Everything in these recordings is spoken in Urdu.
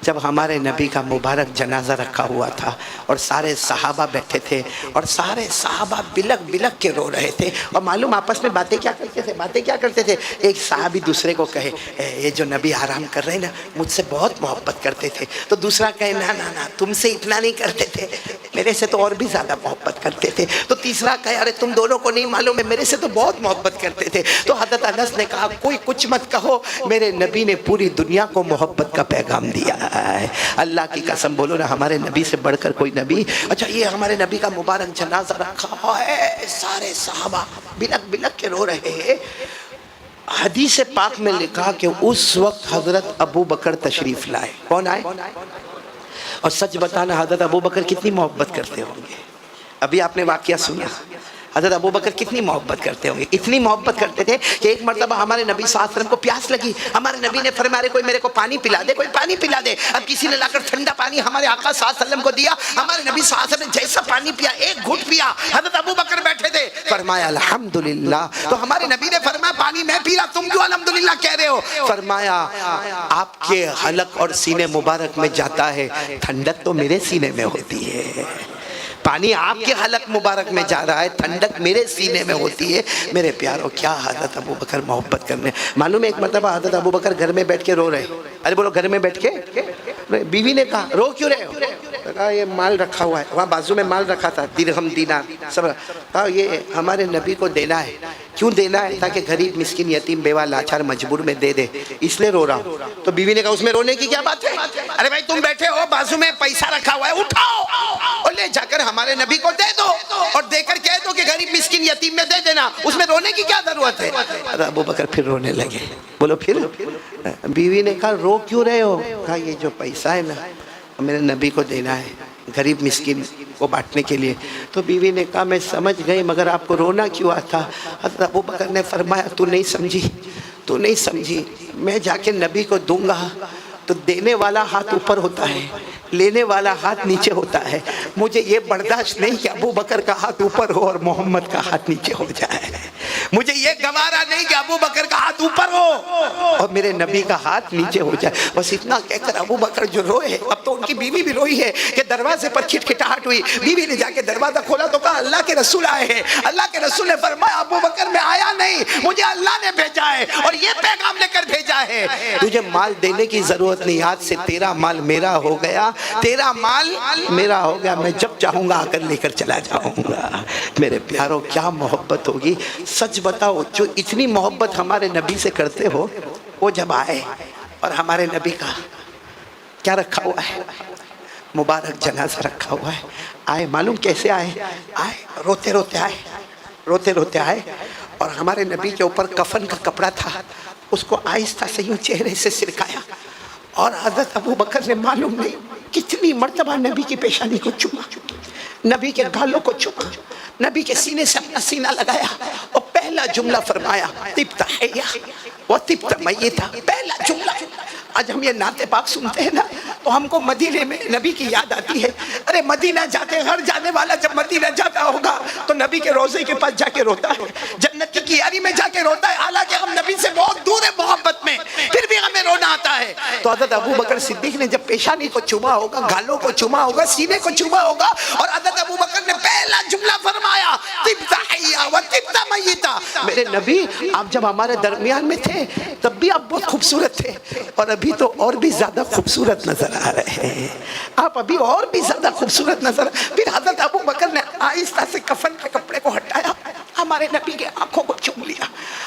جب ہمارے نبی کا مبارک جنازہ رکھا ہوا تھا اور سارے صحابہ بیٹھے تھے اور سارے صحابہ بلک بلک کے رو رہے تھے، اور معلوم آپس میں باتیں کیا کرتے تھے؟ ایک صحابی دوسرے کو کہے یہ جو نبی آرام کر رہے ہیں نا مجھ سے بہت محبت کرتے تھے، تو دوسرا کہے نا تم سے اتنا نہیں کرتے تھے، میرے سے تو اور بھی زیادہ محبت کرتے تھے، تو تیسرا کہے ارے تم دونوں کو نہیں معلوم ہے میرے سے تو بہت محبت کرتے تھے۔ تو حضرت انس نے کہا کوئی کچھ مت کہو، میرے نبی نے پوری دنیا کو محبت کا پیغام دیا ہے۔ اللہ کی قسم بولو نا، ہمارے نبی سے بڑھ کر کوئی نبی؟ اچھا یہ ہمارے نبی کا مبارک جنازہ رکھا ہے، سارے صحابہ بلک بلک کے رو رہے ہیں۔ حدیث پاک میں لکھا کہ اس وقت حضرت ابو بکر تشریف لائے۔ کون آئے؟ اور سچ بتانا حضرت ابو بکر کتنی محبت کرتے ہوں گے؟ ابھی آپ نے واقعہ سنا، حضرت ابو بکر کتنی محبت کرتے ہوں گے؟ اتنی محبت کرتے تھے کہ ایک مرتبہ ہمارے نبی صلی اللہ علیہ وسلم کو پیاس لگی، ہمارے نبی نے فرمایا کوئی میرے کو پانی پلا دے، کوئی پانی پلا دے۔ اب کسی نے لا کر ٹھنڈا پانی ہمارے آقا صلی اللہ علیہ وسلم کو دیا، ہمارے نبی صلی اللہ علیہ وسلم نے جیسا پانی پیا ایک گھٹ پیا، حضرت ابو بکر بیٹھے تھے، فرمایا الحمدللہ۔ تو ہمارے نبی نے فرمایا پانی میں پی رہا تم کیوں الحمدللہ کہہ رہے ہو؟ فرمایا آپ کے حلق اور سینے مبارک میں جاتا ہے، ٹھنڈک تو میرے سینے میں ہوتی ہے۔ پانی آپ کے حلق مبارک میں جا رہا ہے، ٹھنڈک میرے سینے میں ہوتی ہے۔ میرے پیاروں کیا حضرت ابو بکر محبت کرنے۔ معلوم ہے ایک مرتبہ حضرت ابو بکر گھر میں بیٹھ کے رو رہے، ارے بولو گھر میں بیٹھ کے، بیوی نے کہا رو کیوں رہے ہو؟ کہا یہ مال رکھا ہوا ہے، وہاں بازو میں مال رکھا تھا، درہم دینار سب، کہا یہ ہمارے نبی کو دینا ہے۔ کیوں دینا ہے؟ تاکہ غریب مسکین یتیم بیوہ لاچار مجبور میں دے دے، اس لیے رو رہا ہوں۔ تو بیوی نے کہا اس میں رونے کی کیا بات ہے؟ ارے بھائی تم بیٹھے ہو بازو میں پیسہ رکھا ہوا ہے، اٹھاؤ اور لے جا کر ہمارے نبی کو دے دو، اور دے کر کہہ دو کہ غریب مسکین یتیم میں دے دینا، اس میں رونے کی کیا ضرورت ہے؟ ابو بکر پھر رونے لگے۔ بولو پھر؟ بیوی نے کہا رو کیوں رہے ہو؟ کہا یہ جو پیسہ ہے نا میرے نبی کو دینا ہے غریب مسکین کو بانٹنے کے لیے۔ تو بیوی نے کہا میں سمجھ گئی مگر آپ کو رونا کیوں آتا؟ حضرت ابو بکر نے فرمایا تو نہیں سمجھی، میں جا کے نبی کو دوں گا تو دینے والا ہاتھ اوپر ہوتا ہے، لینے والا ہاتھ نیچے ہوتا ہے، مجھے یہ برداشت نہیں کہ ابو بکر کا ہاتھ اوپر ہو اور محمد کا ہاتھ نیچے ہو جائے، مجھے یہ گوارا نہیں کہ ابو بکر کا ہاتھ اوپر ہو اور میرے نبی کا ہاتھ نیچے ہو جائے۔ بس اتنا کہہ کر ابو بکر جو روئے، اب تو ان کی بیوی بھی روئی ہے کہ دروازے پر کھٹکھٹاہٹ ہوئی، بیوی نے جا کے دروازہ کھولا تو کہا اللہ کے رسول آئے ہیں۔ اللہ کے رسول نے فرمایا ابو بکر میں آیا نہیں، مجھے اللہ نے بھیجا ہے اور یہ پیغام لے کر بھیجا ہے، تجھے مال دینے کی ضرورت نہیں، آج سے تیرا مال میرا ہو گیا، تیرا مال میرا ہو گیا، میں جب چاہوں گا آ کر لے کر چلا جاؤں گا۔ میرے پیاروں کیا محبت ہوگی؟ سچ بتاؤ جو اتنی محبت ہمارے نبی سے کرتے ہو، وہ جب آئے اور ہمارے نبی کا کیا رکھا ہوا ہے؟ مبارک جنازہ رکھا ہوا ہے، آئے معلوم کیسے آئے؟ روتے روتے آئے اور ہمارے نبی کے اوپر کفن کا کپڑا تھا، اس کو آہستہ سے یوں چہرے سے سرکایا، اور حضرت ابو بکر نے معلوم نہیں کتنی مرتبہ نبی کی پیشانی کو چوما، نبی کے گالوں کو چوما، نبی کے سینے سے اپنا سینہ لگایا اور پہلا جملہ فرمایا طبت حیا و طبت میتا۔ پہلا جملہ، آج ہم یہ نعت پاک سنتے ہیں نا تو ہم کو مدینے میں نبی کی یاد آتی ہے۔ ارے مدینہ جاتے، ہر جانے والا جب مدینہ جاتا ہوگا تو نبی کے روضے کے پاس جا کے روتا ہے، جنت کی کیاری میں جا کے روتا ہے، حالانکہ ہم نبی سے بہت دور ہے محبت میں، پھر بھی ہمیں رونا آتا ہے۔ تو حضرت ابو بکر صدیق نے جب پیشانی کو چوما ہوگا، گالوں کو چوما ہوگا، سینے کو چوما ہوگا، اور حضرت ابو بکر نے پہلا جملہ فرمایا طبت حیا و طبت میتا۔ میرے نبی آپ جب ہمارے درمیان میں تھے تب بھی آپ بہت خوبصورت تھے، اور ابھی تو اور بھی زیادہ خوبصورت نظر آ رہے ہیں، آپ ابھی اور بھی زیادہ خوبصورت نظر۔ پھر حضرت ابو بکر نے آہستہ سے کفن کے کپڑے کو ہٹایا، ہمارے نبی کے آنکھوں کو چوم لیا،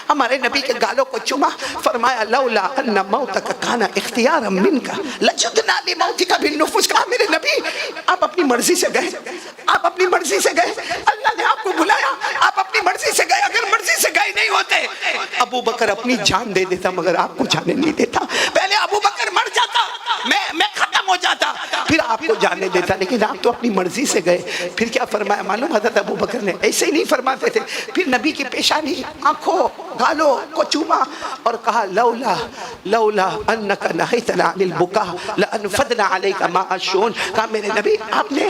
ہمارے نبی کے گالوں کو چوما، فرمایا لولا ان موتک کان اختیارا منک لجدنا لموتک بالنفوس۔ کہا میرے نبی آپ اپنی مرضی سے گئے، آپ اپنی مرضی سے گئے، اللہ نے آپ کو بلایا، آپ اپنی مرضی سے گئے، اگر مرضی سے گئے نہیں ہوتے ابو بکر اپنی جان دے دیتا مگر آپ کو جانے نہیں دیتا۔ پہلے ابو بکر مر جاتا، میں ختم ہو جاتا، پھر آپ کو جانے دیتا، لیکن آپ تو اپنی مرضی سے گئے۔ پھر کیا فرمایا معلوم؟ حضرت ابو بکر نے ایسے ہی نہیں فرماتے تھے، پھر نبی کی پیشانی، آنکھوں، گالوں کو چوما اور کہا لولا انک نہیتنا عن البکا لانفدنا علیک ماء الشون۔ کہا میرے نبی آپ نے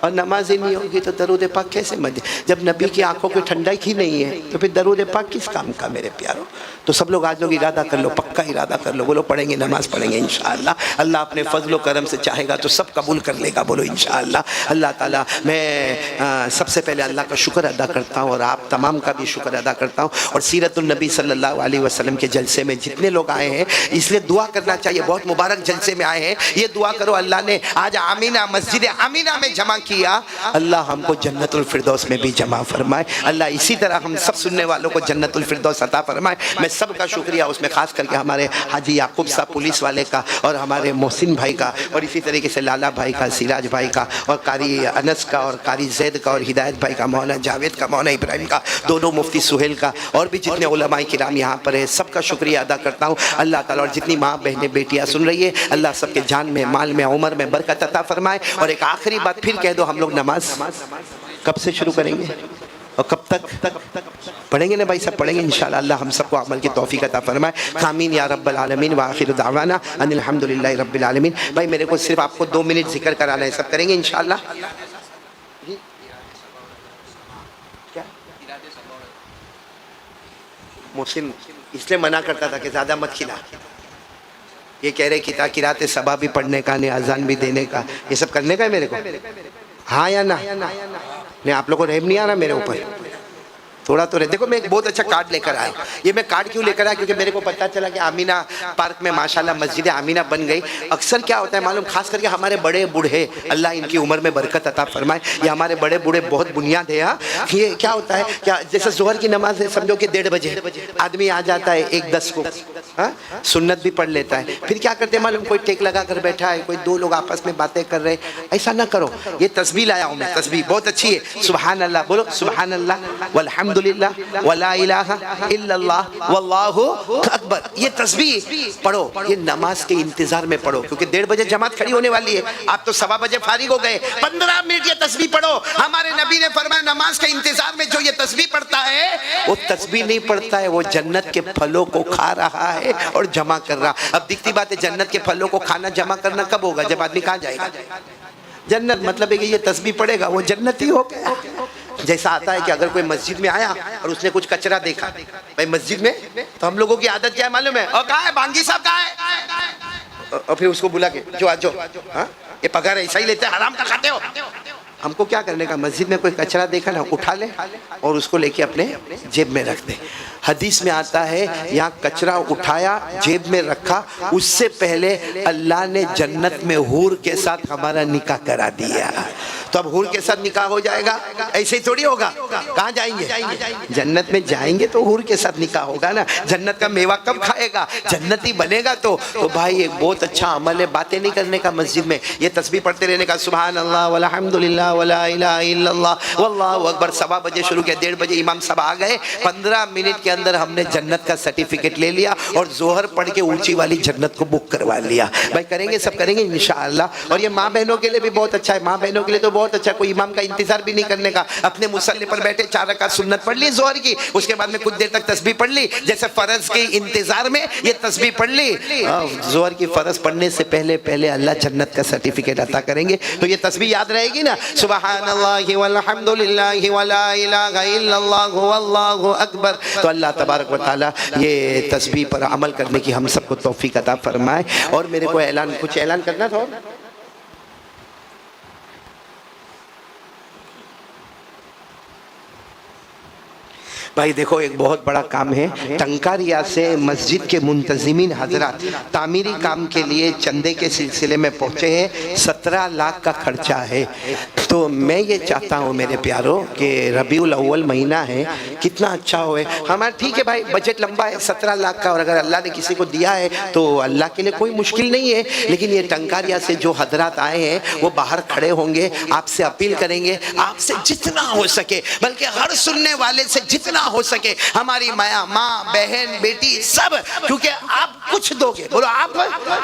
اور نماز ہی نہیں ہوگی تو درود پاک کیسے مجھے؟ جب نبی کی آنکھوں کی ٹھنڈک ہی نہیں ہے تو پھر درود پاک کس کام کا میرے پیاروں؟ تو سب لوگ آج لوگ ارادہ کر لو، پکا ارادہ کر لو، بولو پڑھیں گے، نماز پڑھیں گے انشاءاللہ۔ اللہ اپنے فضل و کرم سے چاہے گا تو سب قبول کر لے گا، بولو انشاءاللہ۔ اللہ تعالیٰ، میں سب سے پہلے اللہ کا شکر ادا کرتا ہوں اور آپ تمام کا بھی شکر ادا کرتا ہوں، اور سیرت النبی صلی اللہ علیہ وسلم کے جلسے میں جتنے لوگ آئے ہیں اس لیے دعا کرنا چاہیے، بہت مبارک جلسے میں آئے ہیں، یہ دعا کرو اللہ نے آج آمینہ مسجد آمینہ میں جمع کیا، اللہ ہم کو جنت الفردوس میں بھی جمع فرمائے، اللہ اسی طرح ہم سب سننے والوں کو جنت الفردوس عطا فرمائے۔ میں سب کا شکریہ، اس میں خاص کر کے ہمارے حاجی یعقوب صاحب پولیس والے کا، اور ہمارے محسن بھائی کا، اور اسی طریقے سے لالا بھائی کا، سراج بھائی کا، اور قاری انس کا، اور قاری زید کا، اور ہدایت بھائی کا، مولانا جاوید کا، مولانا ابراہیم کا، دونوں مفتی سہیل کا، اور بھی جتنے علماء کرام یہاں پر ہیں سب کا شکریہ ادا کرتا ہوں اللہ تعالیٰ، اور جتنی ماں بہنیں بیٹیاں سن رہی ہے اللہ سب کے جان میں، مال میں، عمر میں برکت عطا فرمائے۔ اور ایک آخری بات پھر کہہ دو، ہم لوگ نماز کب سے شروع کریں گے اور کب تک پڑھیں گے نا بھائی؟ سب پڑھیں گے انشاءاللہ، اللہ ہم سب کو عمل کی توفیق عطا فرمائے، آمین یا رب العالمین، وآخر دعوانا ان الحمدللہ رب العالمین۔ بھائی میرے کو صرف آپ کو 2 منٹ ذکر کرانا ہے، سب کریں گے انشاءاللہ؟ محسن اس لیے منع کرتا تھا کہ زیادہ مت کھلا، یہ کہہ رہے کتا قرات صبا بھی پڑھنے کا، نہیں اذان بھی دینے کا، یہ سب کرنے کا ہے میرے کو، ہاں یا نہ؟ نہیں آپ لوگوں کو رحم نہیں آ رہا میرے اوپر؟ تھوڑا تو رہے۔ دیکھو میں ایک بہت اچھا کارڈ لے کر آیا، یہ میں کارڈ کیوں لے کر آیا؟ کیونکہ میرے کو پتہ چلا کہ آمینہ پارک میں ماشاءاللہ مسجد آمینہ بن گئی۔ اکثر کیا ہوتا ہے معلوم، خاص کر کے ہمارے بڑے بوڑھے، اللہ ان کی عمر میں برکت عطا فرمائے، یہ ہمارے بڑے بوڑھے بہت بنیاد ہے۔ یہ کیا ہوتا ہے، کیا جیسے ظہر کی نماز ہے، سمجھو کہ 1:30 بجے آدمی آ جاتا ہے 1:10 کو، سنت بھی پڑھ لیتا ہے، پھر کیا کرتے ہیں معلوم، کوئی ٹیک لگا کر بیٹھا ہے، کوئی 2 لوگ آپس میں باتیں کر رہے، ایسا نہ کرو۔ یہ تسبیح لایا ہوں میں، تسبیح بہت اچھی ہے، سبحان اللہ بولو، سبحان اللہ والحمدللہ ولا الہ الا اللہ واللہ اکبر، یہ تسبیح پڑھو، یہ نماز کے انتظار میں پڑھو، کیونکہ 1:30 بجے جماعت کھڑی ہونے والی ہے، آپ تو 1:15 بجے فارغ ہو گئے، 15 منٹ یہ تسبیح پڑھو۔ ہمارے نبی نے فرمایا نماز کے انتظار میں جو یہ تسبیح پڑھتا ہے، وہ تسبیح نہیں پڑھتا ہے، وہ جنت کے پھلوں کو کھا رہا ہے اور جمع کر رہا۔ اب دکھتی بات ہے، جنت کے پھلوں کو کھانا جمع کرنا کب ہوگا؟ جب آدمی کہاں جائے گا؟ جنت۔ مطلب ہے کہ یہ تسبیح پڑھے گا وہ جنتی ہو گیا۔ جیسا آتا ہے کہ اگر کوئی مسجد میں آیا اور اس نے کچھ کچرا دیکھا بھائی مسجد میں، تو ہم لوگوں کی عادت کیا ہے معلوم ہے؟ اور کہاں ہے بانگی صاحب، کہاں ہے؟ اور پھر اس کو بلا کے جو آج جو، یہ پگار ایسا ہی لیتے ہیں، حرام کا کھاتے ہو۔ ہم کو کیا کرنے کا، مسجد میں کوئی کچرا دیکھا نا، اٹھا لے اور اس کو لے کے اپنے جیب میں رکھ دے۔ حدیث میں آتا ہے یہاں کچرا اٹھایا جیب میں رکھا، اس سے پہلے اللہ نے جنت میں حور کے ساتھ ہمارا نکاح کرا دیا، تو اب حور کے ساتھ نکاح ہو جائے گا؟ ایسے ہی تھوڑی ہوگا۔ کہاں جائیں گے؟ جنت میں جائیں گے تو حور کے ساتھ نکاح ہوگا نا۔ جنت کا میوہ کب کھائے گا؟ جنتی بنے گا تو بھائی ایک بہت اچھا عمل ہے، باتیں نہیں کرنے کا مسجد میں، یہ تسبیح پڑھتے رہنے کا، سبحان اللہ والحمدللہ ولا الہ الا اللہ واللہ اکبر۔ 1:15 بجے شروع کیا، 1:30 بجے امام صاحب آ گئے، 15 منٹ کے اندر ہم نے جنت کا سرٹیفکیٹ لے لیا اور ظہر پڑھ کے اونچی والی جنت کو بک کروا لیا۔ بھائی کریں گے، سب کریں گے انشاءاللہ۔ اور یہ ماں بہنوں کے لیے بھی بہت اچھا ہے، ماں بہنوں کے لیے تو بہت اچھا، کوئی امام کا انتظار بھی نہیں کرنے کا، اپنے مصلی پر بیٹھے 4 رکعت سنت پڑھ لی ظہر کی، اس کے بعد میں کچھ دیر تک تسبیح پڑھ لی، جیسے فرض کے انتظار میں یہ تسبیح پڑھ لی۔ ظہر کی فرض پڑھنے سے پہلے اللہ جنت کا سرٹیفکیٹ عطا کریں گے، تو یہ تسبیح یاد رہے گی نا، سبحان اللہ والحمدللہ ولا الہ الا اللہ واللہ اکبر۔ تو اللہ تبارک و تعالی یہ تسبیح پر عمل کرنے کی ہم سب کو توفیق عطا فرمائے۔ اور میرے کو کچھ اعلان کرنا تھا، بھائی دیکھو ایک بہت بڑا کام ہے، ٹنکاریا سے مسجد کے منتظمین حضرات تعمیری کام کے لیے چندے کے سلسلے میں پہنچے ہیں، 17 لاکھ کا خرچہ ہے۔ تو میں یہ چاہتا ہوں میرے پیاروں کہ ربیع الاول مہینہ ہے، کتنا اچھا ہوئے ہمارا، ٹھیک ہے بھائی بجٹ لمبا ہے 17 لاکھ کا، اور اگر اللہ نے کسی کو دیا ہے تو اللہ کے لیے کوئی مشکل نہیں ہے، لیکن یہ ٹنکاریا سے جو حضرات آئے ہیں وہ باہر کھڑے ہوں گے، آپ سے اپیل کریں گے آپ سے جتنا ہو سکے، بلکہ ہر سننے والے سے جتنا ہو سکے، ہماری ماں بہن بیٹی سب، کیونکہ آپ کچھ دو گے، بولو آپ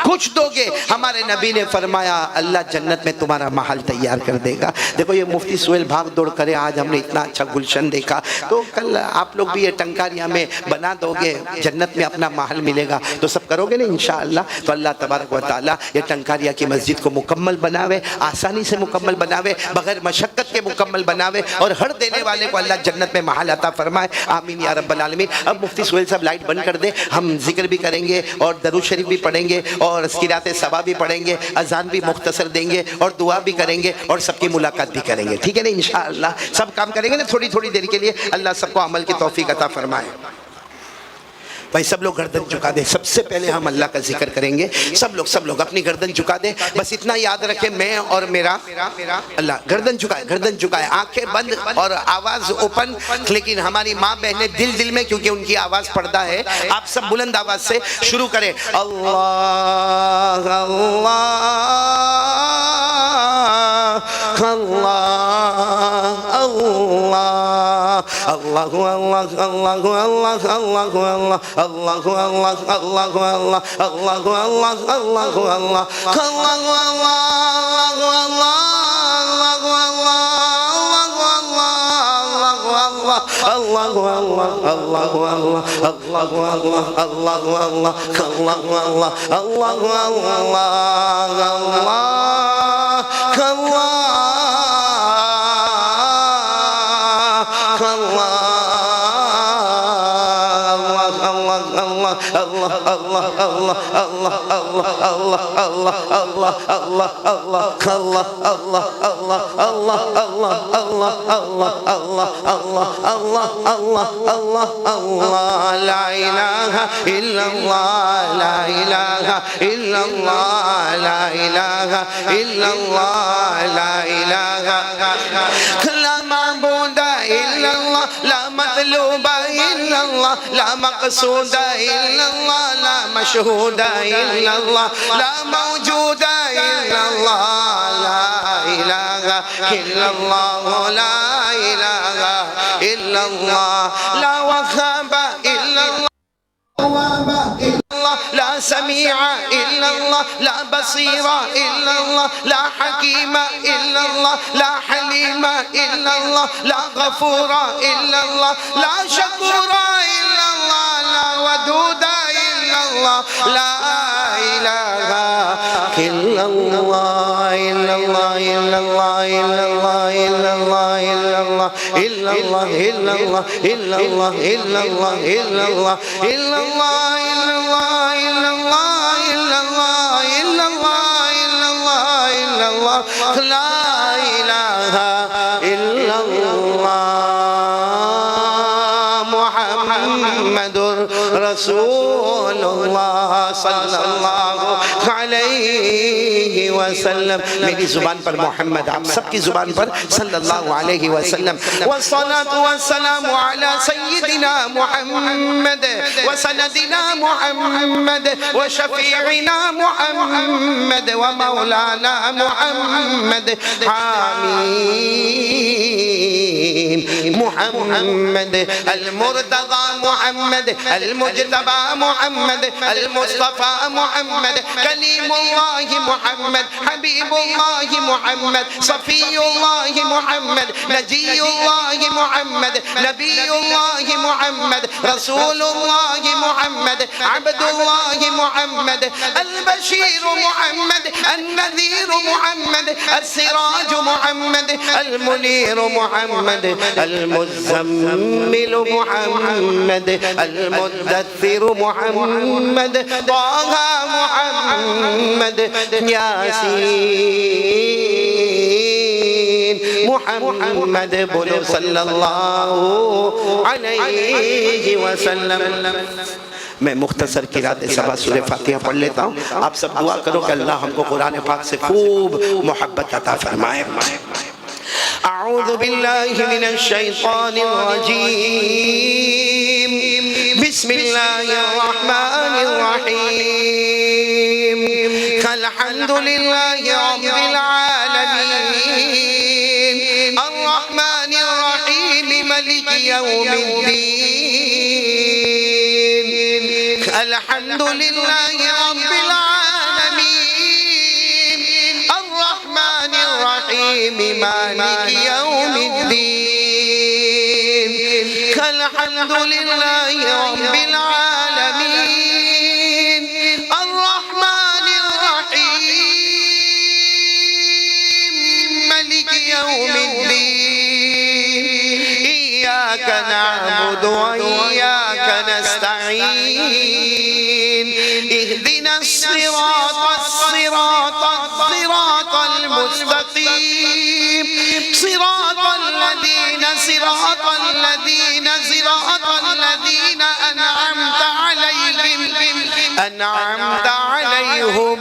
کچھ دو گے، ہمارے نبی نے فرمایا اللہ جنت میں تمہارا محل تیار کر دے گا۔ دیکھو یہ مفتی سہیل بھاگ دوڑ کرے, آج ہم نے اتنا اچھا گلشن دیکھا, تو کل آپ لوگ بھی یہ ٹنکاریاں میں بنا دو گے, جنت میں اپنا محل ملے گا, تو سب کرو گے نا انشاءاللہ. تو اللہ تبارک و تعالیٰ یہ ٹنکاریا کی مسجد کو مکمل بناوے, آسانی سے مکمل بناوے, بغیر مشقت کے مکمل بناوے, اور ہر دینے والے کو اللہ جنت میں محل عطا فرمائے, آمین یا رب العالمین. اب مفتی سہیل صاحب لائٹ بند کر دے, ہم ذکر بھی کریں گے اور درود شریف بھی پڑھیں گے اور قرات صبا بھی پڑھیں گے, اذان بھی مختصر دیں گے اور دعا بھی کریں گے اور سب کی ملاقات بھی کریں گے, ٹھیک ہے نا انشاءاللہ. سب کام کریں گے نا تھوڑی تھوڑی دیر کے لیے, اللہ سب کو عمل کی توفیق عطا فرمائے. بھائی سب لوگ گردن جھکا دیں, سب سے پہلے ہم اللہ کا ذکر کریں گے. سب لوگ اپنی گردن جھکا دیں, بس اتنا یاد رکھیں میں اور میرا اللہ. گردن جھکائے, آنکھیں بند اور آواز اوپن, لیکن ہماری ماں بہنیں دل میں, کیونکہ ان کی آواز پردہ ہے. آپ سب بلند آواز سے شروع کریں, اللہ اللہ اللہ اللہ اللہ اللہ اللہ اللہ اللہ اللہ اللہ اللہ اللہ اللہ لا مطلوب إلا الله لا مقصود إلا الله لا مشهود إلا الله لا موجود إلا الله لا إله إلا الله لا إله إلا الله لا وهاب إلا الله لا سميع إلا الله لا بصير إلا الله لا حكيم إلا الله لا حليم إلا الله لا غفور إلا الله لا شكور إلا الله لا ودود إلا الله لا إله إلا الله إلا الله إلا الله إلا الله إلا الله إلا الله إلا الله إلا الله إلا الله إلا الله إلا الله إلا الله إلا الله إلا الله إلا الله إلا الله إلا الله لا إله إلا الله محمد رسول الله صلى الله عليه وسلم. میری زبان پر محمد, آپ سب کی زبان پر صلی اللہ علیہ وسلم. والصلاة والسلام على سيدنا محمد وسندنا محمد وشفيعنا محمد ومولانا محمد حميم محمد المرتضى محمد المجتبى محمد المصطفى محمد كليم الله محمد حبيب الله محمد صفي الله محمد نجي الله محمد نبي الله محمد رسول الله محمد عبد الله محمد البشير محمد النذير محمد السراج محمد المنير محمد المزمل محمد المدثر محمد طه محمد ياسين محمد بولو صلی اللہ علیہ وسلم. میں مختصر قرات صبا سورہ فاتحہ پڑھ لیتا ہوں, آپ سب دعا کرو کہ اللہ ہم کو قرآن پاک سے خوب محبت عطا فرمائے. اعوذ باللہ من الشیطان الرجیم بسم اللہ الرحمن الرحیم الحمد للہ رب العالمین الرحمن الرحیم ملک یوم الدین الحمد للہ رب العالمین الرحمن الرحیم الرحيم مالك يوم الدين الحمد لله رب العالمين الرحمن الرحيم مالك يوم الدين إياك نعبد وإياك نستعين اهدنا الصراط المستقيم صراط الذين أنعمت عليهم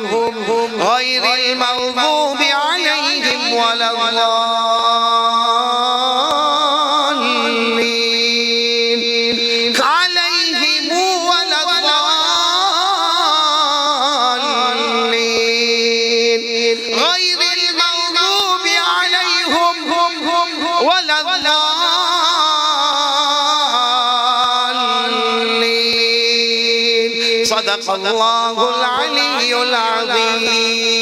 غير المغضوب عليهم ولا الضالين غير المغضوب عليهم ولا الضالين صدق الله العلي العظيم.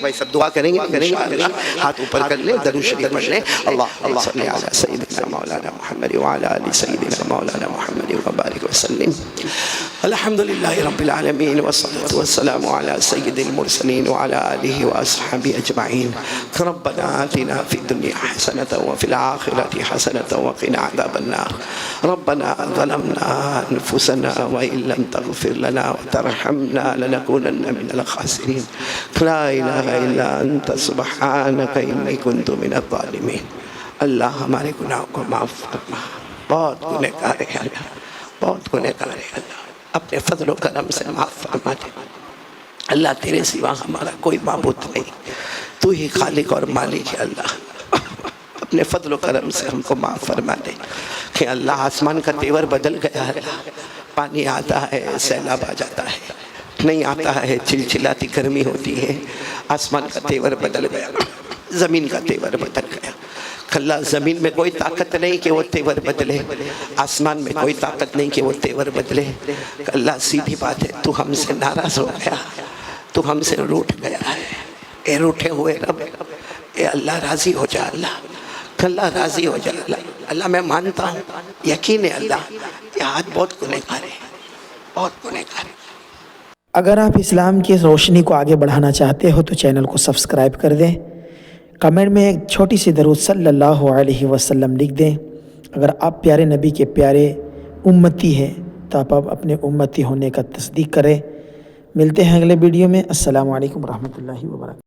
بھائی سب دعا کریں گے انشاءاللہ. ہاتھ اوپر کر لیں, درود شریف پڑھ لیں. اللہم صلی علی سیدنا مولانا محمد وعلی آل سیدنا مولانا محمد وبارک وسلم. الحمدللہ رب العالمین والصلاة والسلام علی سید المرسلین وعلی آلہ واصحابہ اجمعین. ربنا آتنا فی الدنیا حسنة وفی الآخرة حسنة وقنا عذاب النار. ربنا ظلمنا انفسنا وإن لم تغفر لنا وترحمنا لنكونن من الخاسرین. لا الہ الا انت سبحانک انی کنت من الظالمین. اللہ ہمارے گناہوں کو معاف فرما. بہت گنہگار ہیں اللہ, بہت گنہگار ہیں اللہ. اپنے فضل و کرم سے معاف فرما دے اللہ. تیرے سوا ہمارا کوئی معبود نہیں, تو ہی خالق اور مالک ہے اللہ. اپنے فضل و کرم سے ہم کو معاف فرما دے کہ اللہ آسمان کا تیور بدل گیا ہے. پانی آتا ہے, سیلاب آ جاتا ہے, نہیں آتا ہے, چلچلاتی گرمی ہوتی ہے. آسمان کا تیور بدل گیا, زمین کا تیور بدل گیا. اللہ زمین میں کوئی طاقت نہیں کہ وہ تیور بدلے, آسمان میں کوئی طاقت نہیں کہ وہ تیور بدلے. اللہ سیدھی بات ہے, تو ہم سے ناراض ہو گیا, تو ہم سے روٹھ گیا ہے. اے روٹھے ہوئے رب, اے اللہ راضی ہو جا اللہ, اللہ راضی ہو جا اللہ. اللہ میں مانتا ہوں, یقین ہے اللہ, یہ ہاتھ بہت گنہگار ہے, بہت گنہگار ہے. اگر آپ اسلام کی روشنی کو آگے بڑھانا چاہتے ہو تو چینل کو سبسکرائب کر دیں. کمنٹ میں ایک چھوٹی سی درود صلی اللہ علیہ وسلم لکھ دیں. اگر آپ پیارے نبی کے پیارے امتی ہیں تو آپ اپنے امتی ہونے کا تصدیق کریں. ملتے ہیں اگلے ویڈیو میں. السلام علیکم ورحمۃ اللہ وبرکاتہ.